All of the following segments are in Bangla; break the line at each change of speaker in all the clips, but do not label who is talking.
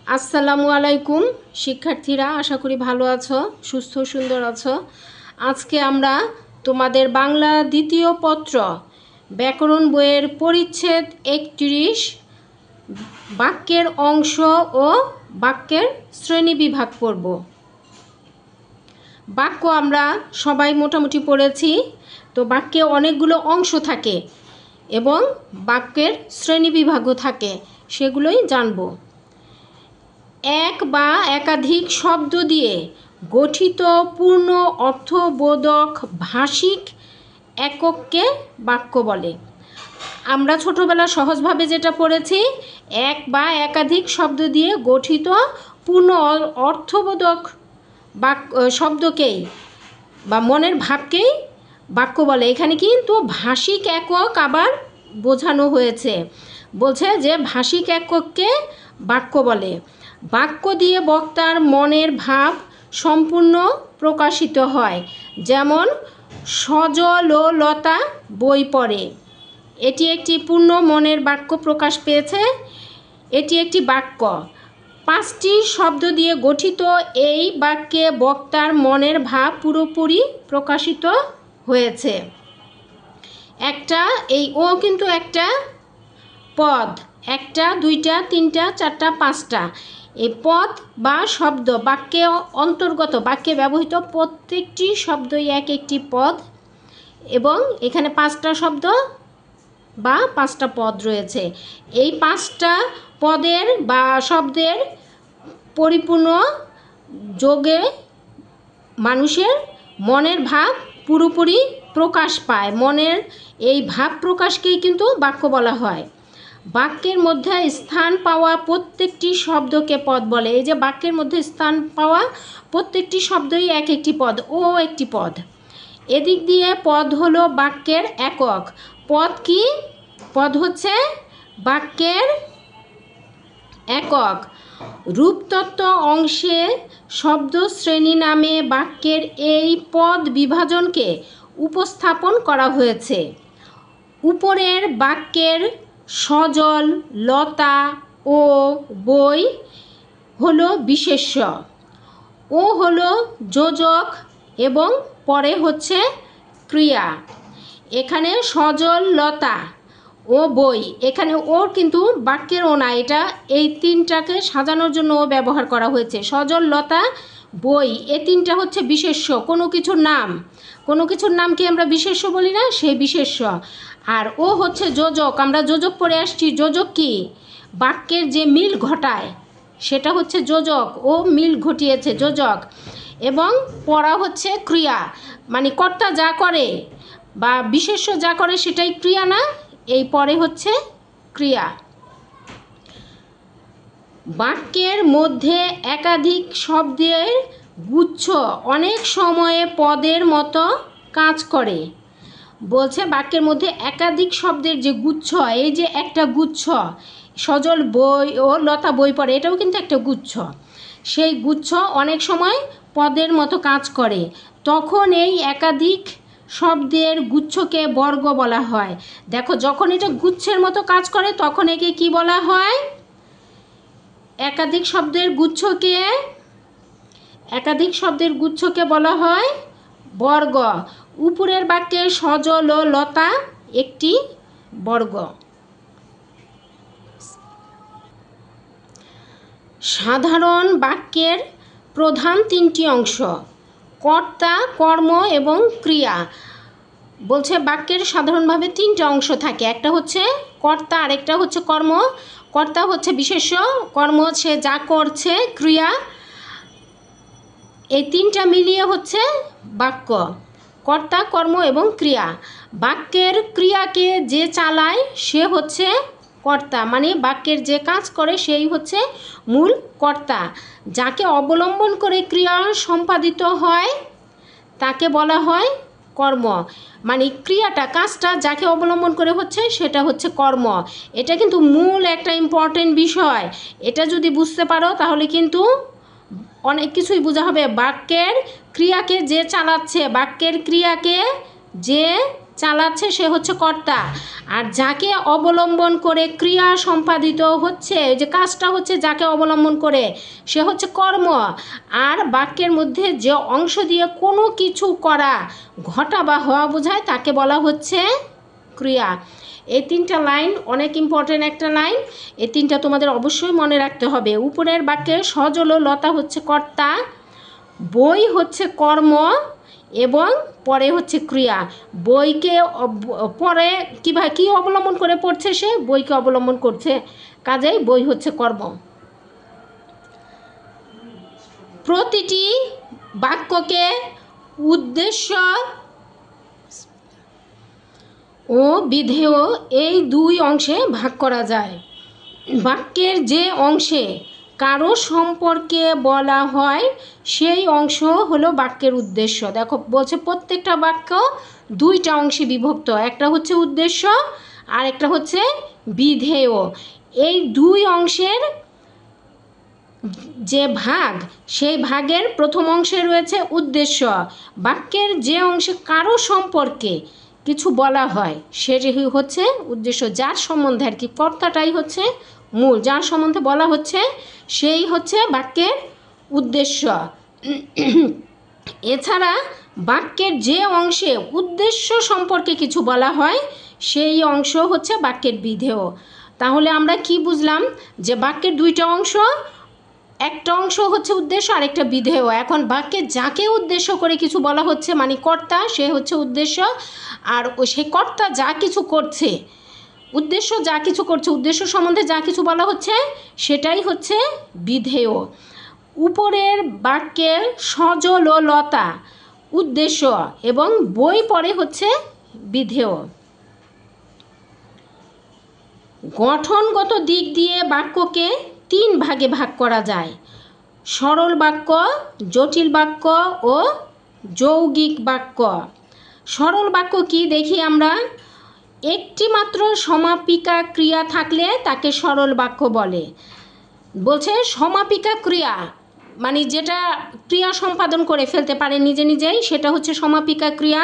আসসালামু আলাইকুম শিক্ষার্থীরা, আশা করি ভালো আছো, সুস্থ সুন্দর আছো। আজকে আমরা তোমাদের বাংলা দ্বিতীয় পত্র ব্যাকরণ বইয়ের পরিচ্ছেদ 31 বাক্যের অংশ ও বাক্যের শ্রেণীবিভাগ পড়ব। বাক্য আমরা সবাই মোটামুটি পড়েছি। তো বাক্যে অনেকগুলো অংশ থাকে এবং বাক্যের শ্রেণীবিভাগও থাকে, সেগুলোই জানব। এক বা একাধিক শব্দ দিয়ে গঠিত পূর্ণ অর্থবোধক ভাষিক একককে বাক্য বলে। আমরা ছোটবেলা সহজভাবে যেটা পড়েছি, এক বা একাধিক শব্দ দিয়ে গঠিত পূর্ণ অর্থবোধক শব্দকেই বা মনের ভাবকেই বাক্য বলে। এখানে কিন্তু ভাষিক একক আবার বোঝানো হয়েছে, বলছে যে ভাষিক একককে বাক্য বলে। বাক্য দিয়ে বক্তার মনের ভাব সম্পূর্ণ প্রকাশিত হয়, যেমন সজললতা বই পড়ে। এটি একটি পূর্ণ মনের বাক্য প্রকাশ পেয়েছে। এটি একটি বাক্য। 5টি শব্দ দিয়ে গঠিত এই বাক্যে বক্তার মনের ভাব পুরোপুরি প্রকাশিত হয়েছে। এই ও কিন্তু একটা পদ, 1টা 2টা 3টা 4টা 5টা। এই পদ বা শব্দ বাক্যে অন্তর্গত, বাক্যে ব্যবহৃত প্রত্যেকটি শব্দই এক একটি পদ, এবং এখানে 5টা শব্দ বা 5টা পদ রয়েছে। এই 5টা পদের বা শব্দের পরিপূর্ণ যোগে মানুষের মনের ভাব পুরোপুরি প্রকাশ পায়। মনের এই ভাব প্রকাশকেই কিন্তু বাক্য বলা হয়। বাক্যের মধ্যে স্থান পাওয়া প্রত্যেকটি শব্দকে পদ বলে। এই যে বাক্যের মধ্যে স্থান পাওয়া প্রত্যেকটি শব্দই এক একটি পদ, ও একটি পদ। এদিক দিয়ে পদ হলো বাক্যের একক। পদ কি? পদ হচ্ছে বাক্যের একক। রূপতত্ত্ব অংশে শব্দ শ্রেণী নামে বাক্যের এই পদ বিভাজনকে উপস্থাপন করা হয়েছে। উপরের বাক্যের সজল, লতা ও বই হলো বিশেষ্য, ও হলো যোজক এবং পরে হচ্ছে ক্রিয়া। এখানে সজল, লতা ও বই, এখানে ওর কিন্তু বাক্যের ও না, এটা এই 3টাকে সাজানোর জন্য ও ব্যবহার করা হয়েছে। সজল, লতা, বই, এই 3টা হচ্ছে বিশেষ্য। কোনো কিছুর নামকে আমরা বিশেষ্য বলি না, সেই বিশেষ্য। আর ও হচ্ছে যোজক। আমরা যোজক পড়ে আসছি। যোজক কি? বাক্যের যে মিল ঘটায় সেটা হচ্ছে যোজক। ও মিল ঘটিয়েছে, যোজক। এবং পড়া হচ্ছে ক্রিয়া, মানে কর্তা যা করে বা বিশেষ্য যা করে সেটাই ক্রিয়া না, এই পরে হচ্ছে ক্রিয়া। বাক্যের মধ্যে একাধিক শব্দের গুচ্ছ অনেক সময়ে পদের মতো কাজ করে। বলছে বাক্যের মধ্যে একাধিক শব্দের যে গুচ্ছ, এই যে একটা গুচ্ছ, সজল বই ও লতা বই পড়ে, এটাও কিন্তু একটা গুচ্ছ। সেই গুচ্ছ অনেক সময় পদের মতো কাজ করে। তখন এই একাধিক শব্দের গুচ্ছকে বর্গ বলা হয়। দেখো, যখন এটা গুচ্ছের মতো কাজ করে তখন একে কি বলা হয়? একাধিক শব্দের গুচ্ছকে বলা হয় বর্গ। উপরের বাক্যে সজল ও লতা একটি বর্গ। সাধারণ বাক্যের প্রধান 3টি অংশ: কর্তা, কর্ম এবং ক্রিয়া। বলছে বাক্যের সাধারণভাবে 3টা অংশ থাকে। একটা হচ্ছে কর্তা, আরেকটা হচ্ছে কর্ম। কর্তা হচ্ছে বিশেষ্য, কর্ম হচ্ছে যা করছে, ক্রিয়া। এই 3টা মিলিয়ে হচ্ছে বাক্য: কর্তা, কর্ম এবং ক্রিয়া। বাক্যের ক্রিয়াকে যে চালায় সে হচ্ছে কর্তা, মানে বাক্যের যে কাজ করে সেই হচ্ছে মূল কর্তা। যাকে অবলম্বন করে ক্রিয়া সম্পাদিত হয় তাকে বলা হয় কর্ম। মানে ক্রিয়াটা, কাজটা যাকে অবলম্বন করে হচ্ছে সেটা হচ্ছে কর্ম। এটা কিন্তু মূল একটা ইম্পর্টেন্ট বিষয়। এটা যদি বুঝতে পারো তাহলে কিন্তু অনেক কিছুই বোঝা হবে। বাক্যের ক্রিয়াকে যে চালাচ্ছে, বাক্যের ক্রিয়াকে যে চালাচ্ছে সে হচ্ছে কর্তা, আর যাকে অবলম্বন করে ক্রিয়া সম্পাদিত হচ্ছে, যে কাজটা হচ্ছে যাকে অবলম্বন করে সে হচ্ছে কর্ম। আর বাক্যের মধ্যে যে অংশ দিয়ে কোনো কিছু করা, ঘটা বা হওয়া বোঝায় তাকে বলা হচ্ছে ক্রিয়া। এই তিনটা লাইন অনেক ইম্পর্টেন্ট একটা লাইন, এই তিনটা তোমাদের অবশ্যই মনে রাখতে হবে। উপরের বাক্যে সজললতা হচ্ছে কর্তা, বই হচ্ছে কর্ম এবং পরে হচ্ছে ক্রিয়া। বইকে পরে কীভাবে কী অবলম্বন করে পড়ছে, সে বইকে অবলম্বন করছে, কাজেই বই হচ্ছে কর্ম। প্রতিটি বাক্যকে উদ্দেশ্য ও বিধেয় এই দুই অংশে ভাগ করা যায়। বাক্যের যে অংশে কারো সম্পর্কে বলা হয় সেই অংশ হলো বাক্যের উদ্দেশ্য। দেখো বলছে প্রত্যেকটা বাক্য দুইটা অংশে বিভক্ত, একটা হচ্ছে উদ্দেশ্য আর একটা হচ্ছে বিধেয়। এই দুই অংশের যে ভাগ, সেই ভাগের প্রথম অংশে রয়েছে উদ্দেশ্য। বাক্যের যে অংশে কারো সম্পর্কে কিছু বলা হয় সেটি হচ্ছে উদ্দেশ্য, যার সম্বন্ধে আর কি, কর্তাটাই হচ্ছে মূল, যার সম্বন্ধে বলা হচ্ছে সেই হচ্ছে বাক্যের উদ্দেশ্য। এছাড়া বাক্যের যে অংশে উদ্দেশ্য সম্পর্কে কিছু বলা হয় সেই অংশ হচ্ছে বাক্যের বিধেয়। তাহলে আমরা কি বুঝলাম, যে বাক্যের দুইটা অংশ, একটা অংশ হচ্ছে উদ্দেশ্য আর একটা বিধেয়। এখন বাক্যে যাকে উদ্দেশ্য করে কিছু বলা হচ্ছে মানে কর্তা, সে হচ্ছে উদ্দেশ্য, আর সেই কর্তা যা কিছু করছে, উদ্দেশ্য যা কিছু করছে, উদ্দেশ্য সম্বন্ধে যা কিছু বলা হচ্ছে সেটাই হচ্ছে বিধেয়। উপরের বাক্যের সজললতা উদ্দেশ্য এবং বই পরে হচ্ছে বিধেয়। গঠনগত দিক দিয়ে বাক্যকে তিন ভাগে ভাগ করা যায়: সরল বাক্য, জটিল বাক্য ও যৌগিক বাক্য। সরল বাক্য কি দেখি আমরা। একটি মাত্র সমাপিকা ক্রিয়া থাকলে তাকে সরল বাক্য বলে। বলছে সমাপিকা ক্রিয়া মানে যেটা ক্রিয়া সম্পাদন করে ফেলতে পারে নিজে নিজেই, সেটা হচ্ছে সমাপিকা ক্রিয়া।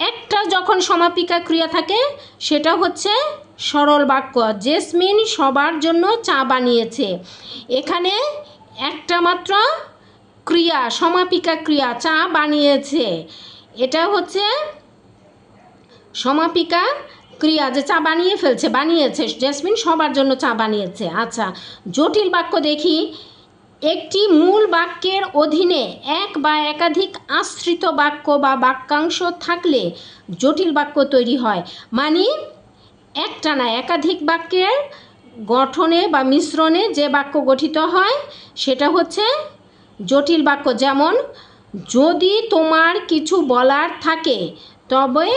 একটা যখন সমাপিকা ক্রিয়া থাকে সেটা হচ্ছে সরল বাক্য। জেসমিন সবার জন্য চা বানিয়েছে। এখানে একটা মাত্র ক্রিয়া, সমাপিকা ক্রিয়া, চা বানিয়েছে, এটা হচ্ছে সমাপিকা ক্রিয়া, যে চা বানিয়ে ফেলছে, বানিয়েছে, জেসমিন সবার জন্য চা বানিয়েছে। আচ্ছা, জটিল বাক্য দেখি। একটি মূল বাক্যের অধীনে এক বা একাধিক আশ্রিত বাক্য বা বাক্যাংশ থাকলে জটিল বাক্য তৈরি হয়। মানে একটা না একাধিক বাক্যের গঠনে বা মিশ্রণে যে বাক্য গঠিত হয় সেটা হচ্ছে জটিল বাক্য। যেমন, যদি তোমার কিছু বলার থাকে তবে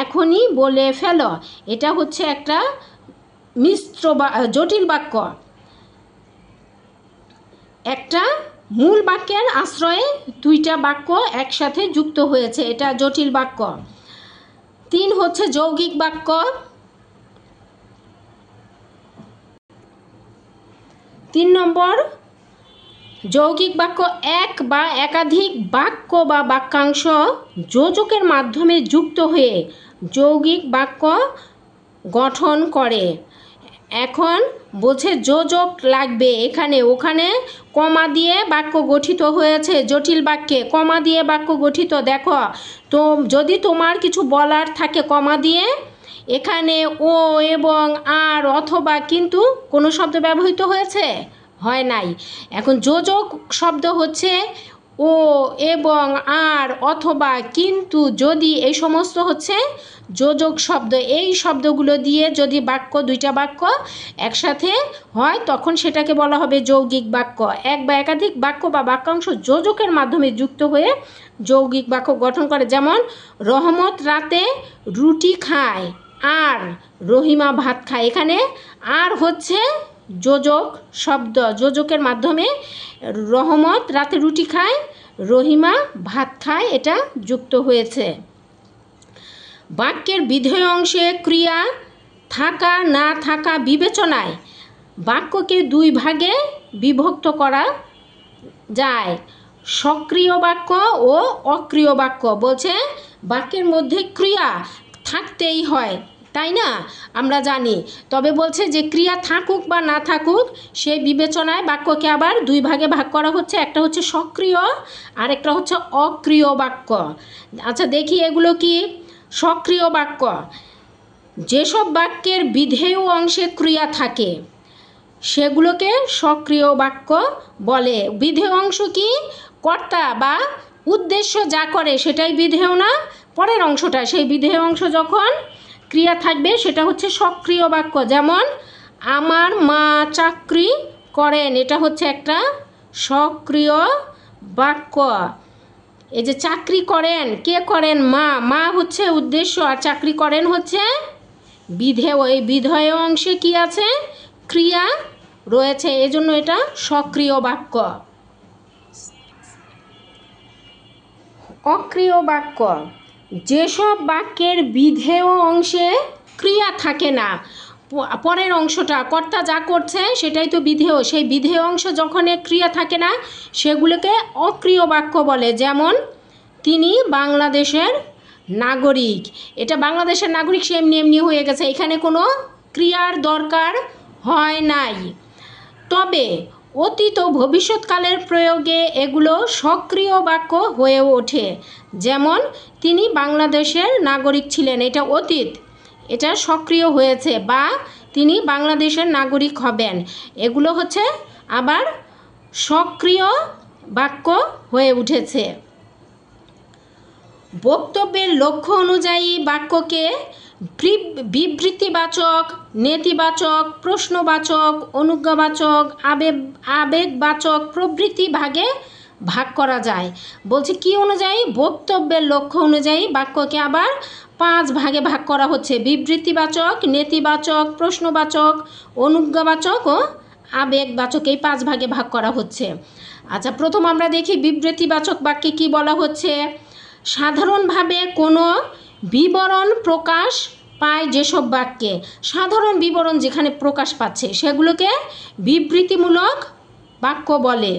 এখনই বলে ফেলো, এটা হচ্ছে একটা মিশ্র বা জটিল বাক্য। একটা মূল বাক্যের আশ্রয়ে দুইটা বাক্য একসাথে যুক্ত হয়েছে, এটা জটিল বাক্য। 3 হচ্ছে যৌগিক বাক্য। 3 নম্বর যৌগিক বাক্য এক বা একাধিক বাক্য বা বাক্যাংশ যোজকের মাধ্যমে যুক্ত হয়ে যৌগিক বাক্য গঠন করে। এখন বলছে যোজক লাগবে এখানে, ওখানে কমা দিয়ে বাক্য গঠিত হয়েছে। জটিল বাক্যে কমা দিয়ে বাক্য গঠিত। দেখো তো, যদি তোমার কিছু বলার থাকে কমা দিয়ে, এখানে ও এবং আর অথবা কিন্তু কোনো শব্দ ব্যবহৃত হয়েছে হয় নাই। এখন যোজক শব্দ হচ্ছে ও এবং আর অথবা কিন্তু যদি, এই সমস্ত হচ্ছে যোজক শব্দ। এই শব্দগুলো দিয়ে যদি বাক্য, দুইটা বাক্য একসাথে হয় তখন সেটাকে বলা হবে যৌগিক বাক্য। এক বা একাধিক বাক্য বা বাক্যাংশ যোজকের মাধ্যমে যুক্ত হয়ে যৌগিক বাক্য গঠন করে। যেমন, রহমত রাতে রুটি খায় আর রহিমা ভাত খায়। এখানে আর হচ্ছে যোজক শব্দ, যোজকের মাধ্যমে রহমত রাতে রুটি খায়, রহিমা ভাত খায়, এটা যুক্ত হয়েছে। বাক্যের বিধেয় অংশে ক্রিয়া থাকা না থাকা বিবেচনায় বাক্যকে 2 ভাগে বিভক্ত করা যায়: সক্রিয় বাক্য ও অক্রিয় বাক্য। বলছে বাক্যের মধ্যে ক্রিয়া থাকতেই হয়, তাই না? আমরা জানি। তবে বলছে যে ক্রিয়া থাকুক বা না থাকুক সেই বিবেচনায় বাক্যকে আবার দুই ভাগে ভাগ করা হচ্ছে, একটা হচ্ছে সক্রিয় আর একটা হচ্ছে অক্রিয় বাক্য। আচ্ছা দেখি এগুলো কি। সক্রিয় বাক্য, যেসব বাক্যের বিধেয় অংশে ক্রিয়া থাকে সেগুলোকে সক্রিয় বাক্য বলে। বিধেয় অংশ কি? কর্তা বা উদ্দেশ্য যা করে সেটাই বিধেয় না, পরের অংশটা, সেই বিধেয় অংশ যখন ক্রিয়া থাকবে সেটা হচ্ছে সক্রিয় বাক্য। যেমন আমার মা চাকরি করেন, এটা হচ্ছে একটা সক্রিয় বাক্য। এই যে চাকরি করেন, কে করেন? মা। মা হচ্ছে উদ্দেশ্য আর চাকরি করেন হচ্ছে বিধেয়। এই বিধেয় অংশে কি আছে? ক্রিয়া রয়েছে, এজন্য এটা সক্রিয় বাক্য। অক্রিয় বাক্য, যেসব বাক্যের বিধেয় অংশে ক্রিয়া থাকে না, পরের অংশটা কর্তা যা করছে সেটাই তো বিধেয়, সেই বিধেয় অংশ যখন ক্রিয়া থাকে না সেগুলোকে অক্রিয় বাক্য বলে। যেমন তিনি বাংলাদেশের নাগরিক, এটা বাংলাদেশের নাগরিক সে এমনি এমনি হয়ে গেছে, এখানে কোনো ক্রিয়ার দরকার হয় নাই। তবে অতীত ও ভবিষ্যৎকালের প্রয়োগে এগুলো সক্রিয় বাক্য হয়ে ওঠে। যেমন তিনি বাংলাদেশের নাগরিক ছিলেন, এটা অতীত, এটা সক্রিয় হয়েছে, বা তিনি বাংলাদেশের নাগরিক হবেন, এগুলো হচ্ছে আবার সক্রিয় বাক্য হয়ে উঠেছে। বক্তব্যের লক্ষ্য অনুযায়ী বাক্যকে বিবৃতিবাচক, নেতিবাচক, প্রশ্নবাচক, অনুজ্ঞাবাচক, আবেগবাচক প্রভৃতি ভাগে ভাগ করা যায়। বলছে কি অনুযায়ী? বক্তব্যের লক্ষ্য অনুযায়ী বাক্যকে আবার 5 ভাগে ভাগ করা হচ্ছে। বিবৃতিবাচক, নেতিবাচক, প্রশ্নবাচক, অনুজ্ঞাবাচক ও আবেগবাচক, এই 5 ভাগে ভাগ করা হচ্ছে। আচ্ছা প্রথম আমরা দেখি বিবৃতিবাচক বাক্যে কি বলা হচ্ছে। সাধারণভাবে কোনো বিবরণ প্রকাশ পায় যেসব বাক্যে, সাধারণ বিবরণ যেখানে প্রকাশ পাচ্ছে সেগুলোকে বিবৃতিমূলক বাক্য বলে।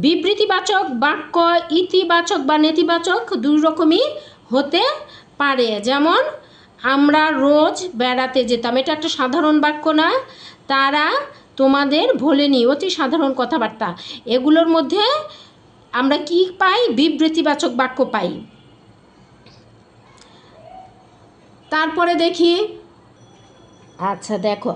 বিবৃতিবাচক বাক্য ইতিবাচক বা নেতিবাচক দুই রকমই হতে পারে। যেমন আমরা রোজ বেড়াতে যেতাম, এটা একটা সাধারণ বাক্য না? তারা তোমাদের ভোলেনি, অতি সাধারণ কথাবার্তা। এগুলোর মধ্যে আমরা কি পাই? বিবৃতিবাচক বাক্য পাই। তারপরে দেখি, আচ্ছা দেখো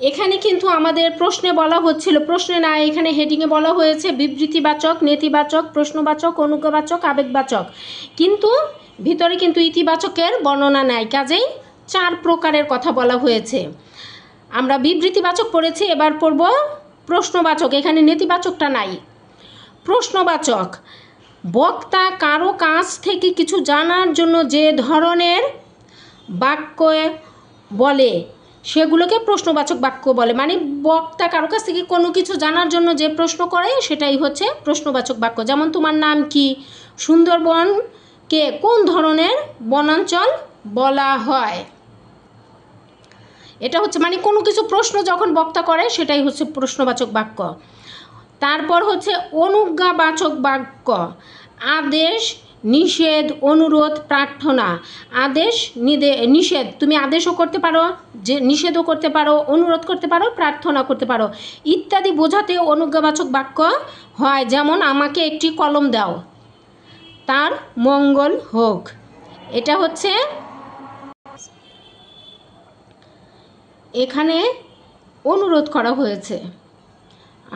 এখানে কিন্তু আমাদের প্রশ্নে বলা হচ্ছিল, প্রশ্নে না এখানে হেডিংয়ে বলা হয়েছে বিবৃতিবাচক, নেতিবাচক, প্রশ্নবাচক, অনুজ্ঞাবাচক, আবেগবাচক, কিন্তু ভিতরে কিন্তু ইতিবাচকের বর্ণনা নাই, কাজেই 4 প্রকারের কথা বলা হয়েছে। আমরা বিবৃতিবাচক পড়েছি, এবার পড়ব প্রশ্নবাচক। এখানে নেতিবাচকটা নাই। প্রশ্নবাচক, বক্তা কারো কাছ থেকে কিছু জানার জন্য যে ধরনের বাক্য বলে সেগুলোকে প্রশ্নবাচক বাক্য বলে। মানে বক্তা কারো কাছ থেকে কোনো কিছু জানার জন্য যে প্রশ্ন করে সেটাই হচ্ছে প্রশ্নবাচক বাক্য। যেমন তোমার নাম কি? সুন্দরবনকে কোন ধরনের বনাঞ্চল বলা হয়? এটা হচ্ছে মানে কোনো কিছু প্রশ্ন যখন বক্তা করে সেটাই হচ্ছে প্রশ্নবাচক বাক্য। তারপর হচ্ছে অনুজ্ঞাবাচক বাক্য, আদেশ, নিষেধ, অনুরোধ, প্রার্থনা। আদেশ, নিষেধ, তুমি আদেশও করতে পারো, যে নিষেধও করতে পারো, অনুরোধ করতে পারো, প্রার্থনা করতে পারো ইত্যাদি বোঝাতে অনুজ্ঞাবাচক বাক্য হয়। যেমন আমাকে একটি কলম দাও, তার মঙ্গল হোক, এটা হচ্ছে এখানে অনুরোধ করা হয়েছে,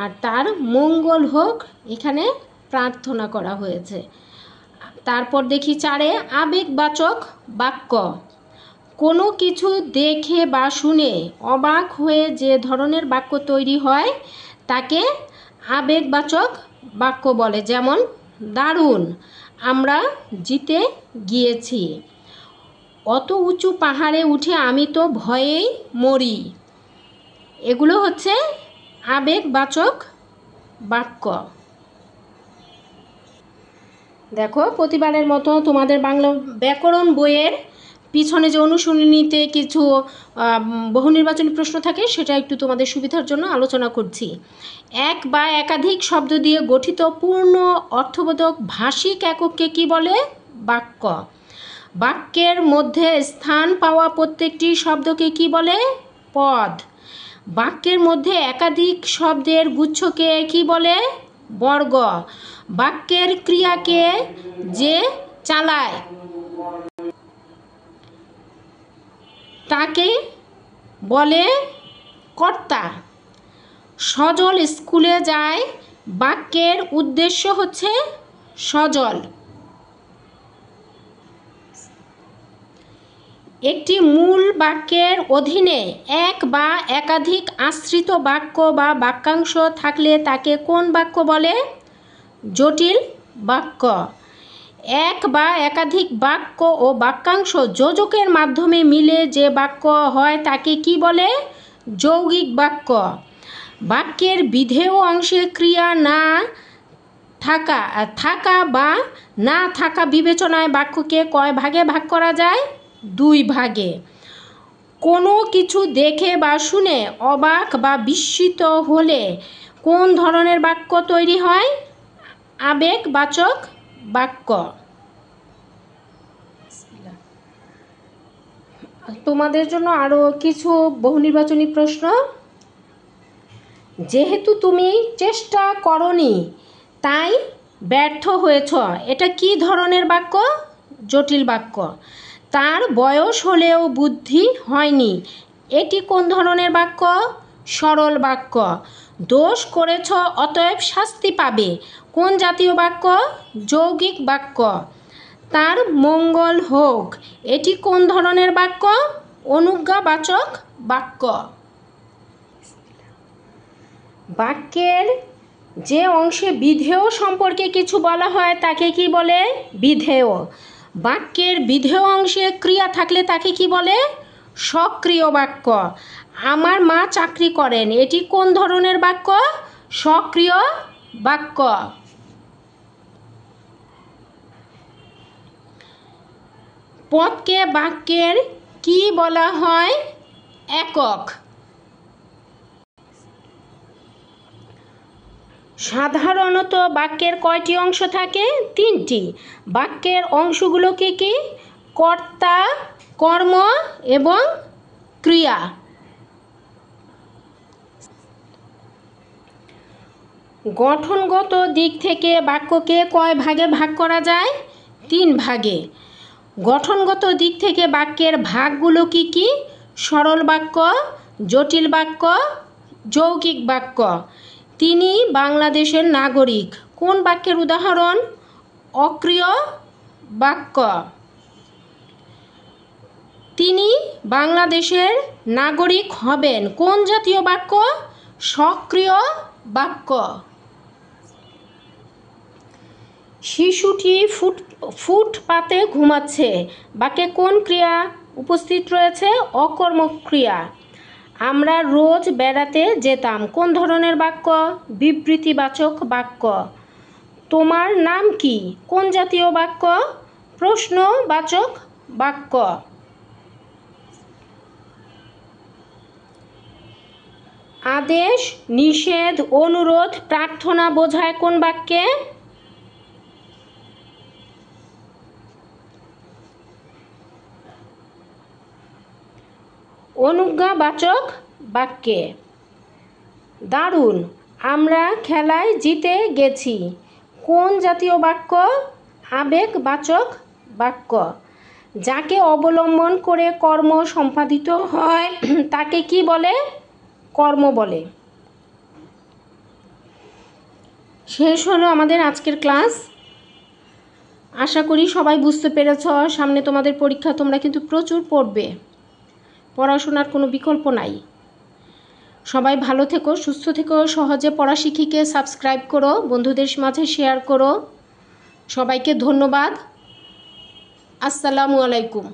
আর তার মঙ্গল হোক এখানে প্রার্থনা করা হয়েছে। তারপর দেখি 4 আবেগবাচক বাক্য, কোনো কিছু দেখে বা শুনে অবাক হয়ে যে ধরনের বাক্য তৈরি হয় তাকে আবেগবাচক বাক্য বলে। যেমন দারুণ, আমরা জিতে গিয়েছি, অত উঁচু পাহাড়ে উঠে আমি তো ভয়েই মরি। এগুলো হচ্ছে আবেগবাচক বাক্য। দেখো প্রতিবারের মতো তোমাদের বাংলা ব্যাকরণ বইয়ের পিছনে যে অনুশীলনীতে কিছু বহু নির্বাচনী প্রশ্ন থাকে সেটা একটু তোমাদের সুবিধার জন্য আলোচনা করছি। এক বা একাধিক শব্দ দিয়ে গঠিত পূর্ণ অর্থবোধক ভাষিক একককে কি বলে? বাক্য। বাক্যের মধ্যে স্থান পাওয়া প্রত্যেকটি শব্দকে কি বলে? পদ। বাক্যের মধ্যে একাধিক শব্দের গুচ্ছকে কি বলে? বর্গ। বাক্যের ক্রিয়াকে যে চালায় তাকে বলে কর্তা। সজল স্কুলে যায়, বাক্যের উদ্দেশ্য হচ্ছে সজল। একটি মূল বাক্যের অধীনে এক বা একাধিক আশ্রিত বাক্য বা বাক্যাংশ থাকলে তাকে কোন বাক্য বলে? জটিল বাক্য। এক বা একাধিক বাক্য ও বাক্যাংশ যোজকের মাধ্যমে মিলে যে বাক্য হয় তাকে কি বলে? যৌগিক বাক্য। বাক্যের বিধেয় অংশে ক্রিয়া না থাকা বা না থাকা বিবেচনায় বাক্যকে কয় ভাগে ভাগ করা যায়? 2 ভাগে। কোনো কিছু দেখে বা শুনে অবাক বা বিস্মিত হলে কোন ধরনের বাক্য তৈরি হয়? আবেগবাচক বাক্য। তোমাদের জন্য আরও কিছু বহুনির্বাচনী প্রশ্ন। যেহেতু তুমি চেষ্টা করনি তাই ব্যর্থ হয়েছ, এটা কি ধরনের বাক্য? জটিল বাক্য। তার বয়স হলেও বুদ্ধি হয়নি, এটি কোন ধরনের বাক্য? সরল বাক্য। দোষ করেছ অতএব শাস্তি পাবে, কোন জাতীয় বাক্য? যৌগিক বাক্য। তার মঙ্গল হোক, এটি কোন ধরনের বাক্য? অনুজ্ঞাবাচক বাক্য। বাক্যের যে অংশে বিধেয় সম্পর্কে কিছু বলা হয় তাকে কি বলে? বিধেয়। বাক্যের বিধেয় অংশে ক্রিয়া থাকলে তাকে কি বলে? সক্রিয় বাক্য। আমার মা চাকরি করেন, এটি কোন ধরনের বাক্য? সক্রিয় বাক্য। পদকে বাক্যের কি বলা হয়? একক। সাধারণত বাক্যের কয়টি অংশ থাকে? 3টি। বাক্যের অংশগুলো কি কি? কর্তা, কর্ম এবং ক্রিয়া। গঠনগত দিক থেকে বাক্যকে কয় ভাগে ভাগ করা যায়? 3 ভাগে। গঠনগত দিক থেকে বাক্যের ভাগগুলো কি কি? সরল বাক্য, জটিল বাক্য, যৌগিক বাক্য। তিনি বাংলাদেশের নাগরিক, কোন বাক্যের উদাহরণ? অক্রিয় বাক্য। তিনি বাংলাদেশের নাগরিক হবেন, কোন জাতীয় বাক্য? সক্রিয় বাক্য। শিশুটি ফুটপাতে ঘুমাচ্ছে, বাক্যে কোন ক্রিয়া উপস্থিত রয়েছে? অকর্মক ক্রিয়া। আমরা রোজ বেড়াতে যেতাম, কোন ধরনের বাক্য? বিবৃতিবাচক বাক্য। তোমার নাম কি? কোন জাতীয় বাক্য? প্রশ্নবাচক বাক্য। আদেশ, নিষেধ, অনুরোধ, প্রার্থনা বোঝায় কোন বাক্যে? অনুজ্ঞাবাচক বাক্যে। দারুণ, আমরা খেলায় জিতে গেছি, কোন জাতীয় বাক্য? আবেগবাচক বাক্য। যাকে অবলম্বন করে কর্ম সম্পাদিত হয় তাকে কি বলে? কর্ম বলে। শেষ হলো আমাদের আজকের ক্লাস। আশা করি সবাই বুঝতে পেরেছ। সামনে তোমাদের পরীক্ষা, তোমরা কিন্তু প্রচুর পড়বে, পড়াশোনার কোনো বিকল্প নাই। সবাই ভালো থেকো, সুস্থ থেকো। সহজে পড়া শিখিকে সাবস্ক্রাইব করো, বন্ধুদের মাঝে শেয়ার করো। সবাইকে ধন্যবাদ। আসসালামু আলাইকুম।